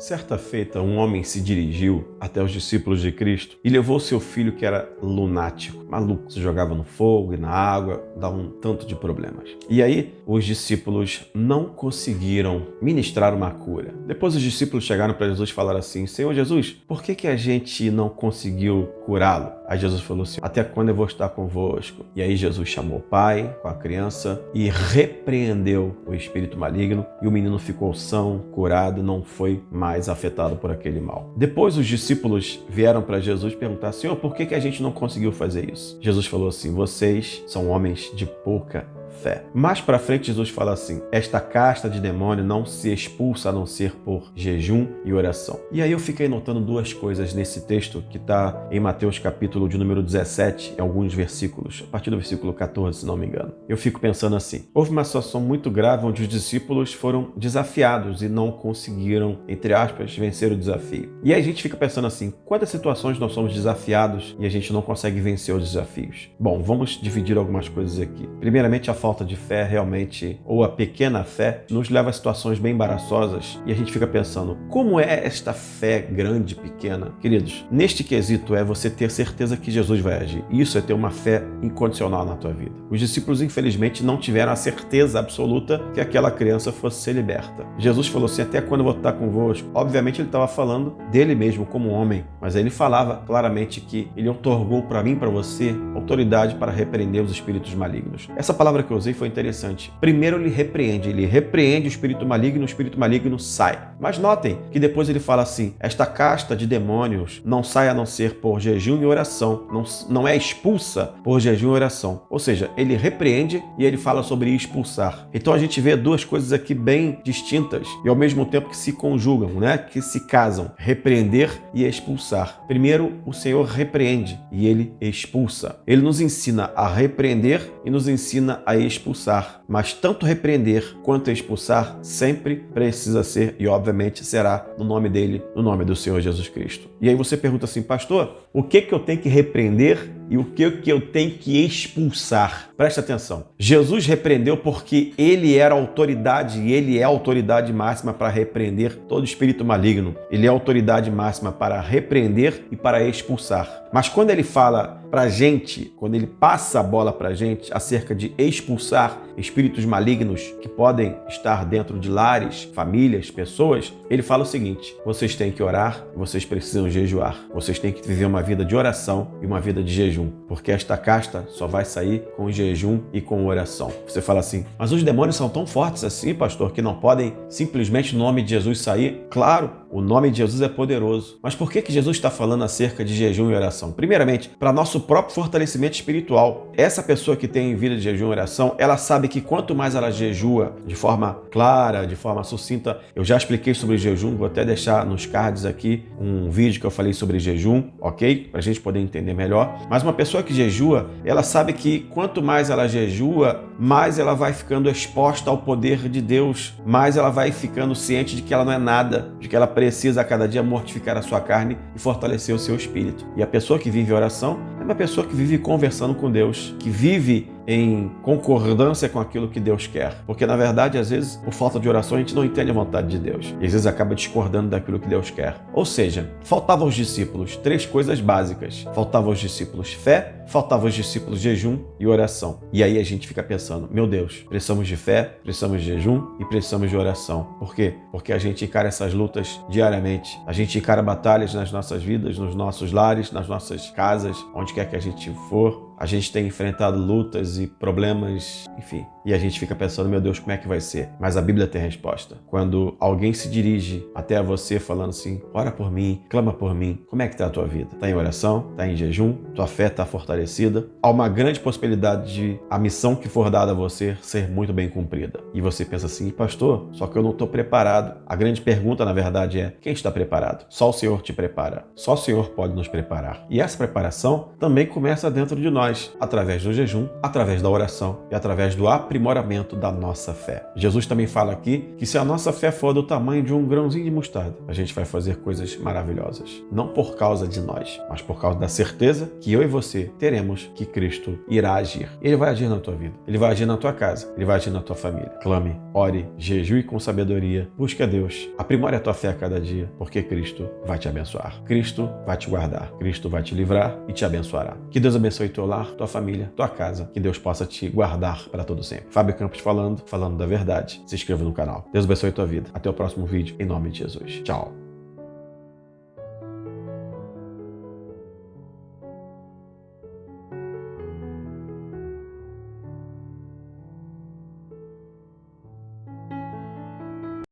Certa feita, um homem se dirigiu até os discípulos de Cristo e levou seu filho que era lunático, maluco, se jogava no fogo e na água, dava um tanto de problemas. E aí, os discípulos não conseguiram ministrar uma cura. Depois os discípulos chegaram para Jesus e falaram assim: Senhor Jesus, por que a gente não conseguiu curá-lo? Aí Jesus falou assim: até quando eu vou estar convosco? E aí Jesus chamou o pai com a criança e repreendeu o espírito maligno e o menino ficou são, curado, não foi mais afetado por aquele mal. Depois os discípulos vieram para Jesus perguntar: Senhor, por que a gente não conseguiu fazer isso? Jesus falou assim: vocês são homens de pouca fé. Mais para frente Jesus fala assim: esta casta de demônio não se expulsa a não ser por jejum e oração. E aí eu fiquei notando duas coisas nesse texto que está em Mateus capítulo de número 17, em alguns versículos, a partir do versículo 14, se não me engano. Eu fico pensando assim: houve uma situação muito grave onde os discípulos foram desafiados e não conseguiram, entre aspas, vencer o desafio. E aí a gente fica pensando assim: quantas situações nós somos desafiados e a gente não consegue vencer os desafios? Bom, vamos dividir algumas coisas aqui. Primeiramente, a falta de fé realmente, ou a pequena fé, nos leva a situações bem embaraçosas e a gente fica pensando: como é esta fé grande, pequena? Queridos, neste quesito é você ter certeza que Jesus vai agir. Isso é ter uma fé incondicional na tua vida. Os discípulos, infelizmente, não tiveram a certeza absoluta que aquela criança fosse ser liberta. Jesus falou assim: até quando eu vou estar convosco? Obviamente ele estava falando dele mesmo como homem, mas ele falava claramente que ele otorgou para mim, para você, autoridade para repreender os espíritos malignos. Essa palavra que eu usei foi interessante. Primeiro ele repreende o espírito maligno sai. Mas notem que depois ele fala assim: esta casta de demônios não sai a não ser por jejum e oração, não é expulsa por jejum e oração. Ou seja, ele repreende e ele fala sobre expulsar. Então a gente vê duas coisas aqui bem distintas e ao mesmo tempo que se conjugam, né? Que se casam: repreender e expulsar. Primeiro, o Senhor repreende e ele expulsa. Ele nos ensina a repreender e nos ensina a expulsar, mas tanto repreender quanto expulsar sempre precisa ser e obviamente será no nome dele, no nome do Senhor Jesus Cristo. E aí você pergunta assim: pastor, o que eu tenho que repreender e o que eu tenho que expulsar? Presta atenção. Jesus repreendeu porque ele era autoridade e ele é a autoridade máxima para repreender todo espírito maligno. Ele é a autoridade máxima para repreender e para expulsar. Mas quando ele fala pra gente, quando ele passa a bola pra gente acerca de expulsar espíritos malignos que podem estar dentro de lares, famílias, pessoas, ele fala o seguinte: vocês têm que orar, vocês precisam jejuar. Vocês têm que viver uma vida de oração e uma vida de jejum, porque esta casta só vai sair com jejum e com oração. Você fala assim: mas os demônios são tão fortes assim, pastor, que não podem simplesmente no nome de Jesus sair? Claro, o nome de Jesus é poderoso. Mas por que Jesus está falando acerca de jejum e oração? Primeiramente, para nosso próprio fortalecimento espiritual. Essa pessoa que tem vida de jejum e oração, ela sabe que quanto mais ela jejua de forma clara, de forma sucinta, eu já expliquei sobre jejum, vou até deixar nos cards aqui um vídeo que eu falei sobre jejum, ok? Para a gente poder entender melhor. Mas uma pessoa que jejua, ela sabe que quanto mais ela jejua, mais ela vai ficando exposta ao poder de Deus, mais ela vai ficando ciente de que ela não é nada, de que ela precisa a cada dia mortificar a sua carne e fortalecer o seu espírito. E a pessoa que vive oração é uma pessoa que vive conversando com Deus, que vive em concordância com aquilo que Deus quer. Porque, na verdade, às vezes, por falta de oração, a gente não entende a vontade de Deus. E às vezes acaba discordando daquilo que Deus quer. Ou seja, faltava aos discípulos três coisas básicas. Faltava aos discípulos fé, faltava aos discípulos jejum e oração. E aí a gente fica pensando: meu Deus, precisamos de fé, precisamos de jejum e precisamos de oração. Por quê? Porque a gente encara essas lutas diariamente. A gente encara batalhas nas nossas vidas, nos nossos lares, nas nossas casas, onde quer que a gente for. A gente tem enfrentado lutas e problemas, enfim. E a gente fica pensando: meu Deus, como é que vai ser? Mas a Bíblia tem resposta. Quando alguém se dirige até você falando assim: ora por mim, clama por mim, como é que está a tua vida? Está em oração? Está em jejum? Tua fé está fortalecida? Há uma grande possibilidade de a missão que for dada a você ser muito bem cumprida. E você pensa assim: pastor, só que eu não estou preparado. A grande pergunta, na verdade, é: quem está preparado? Só o Senhor te prepara. Só o Senhor pode nos preparar. E essa preparação também começa dentro de nós. mas através do jejum, através da oração e através do aprimoramento da nossa fé. Jesus também fala aqui que se a nossa fé for do tamanho de um grãozinho de mostarda, a gente vai fazer coisas maravilhosas. Não por causa de nós, mas por causa da certeza que eu e você teremos que Cristo irá agir. Ele vai agir na tua vida, ele vai agir na tua casa, ele vai agir na tua família. Clame, ore, jejue com sabedoria, busque a Deus, aprimore a tua fé a cada dia, porque Cristo vai te abençoar. Cristo vai te guardar, Cristo vai te livrar e te abençoará. Que Deus abençoe teu lar, tua família, tua casa, que Deus possa te guardar para todo sempre. Fábio Campos falando da verdade. Se inscreva no canal. Deus abençoe tua vida. Até o próximo vídeo, em nome de Jesus. Tchau.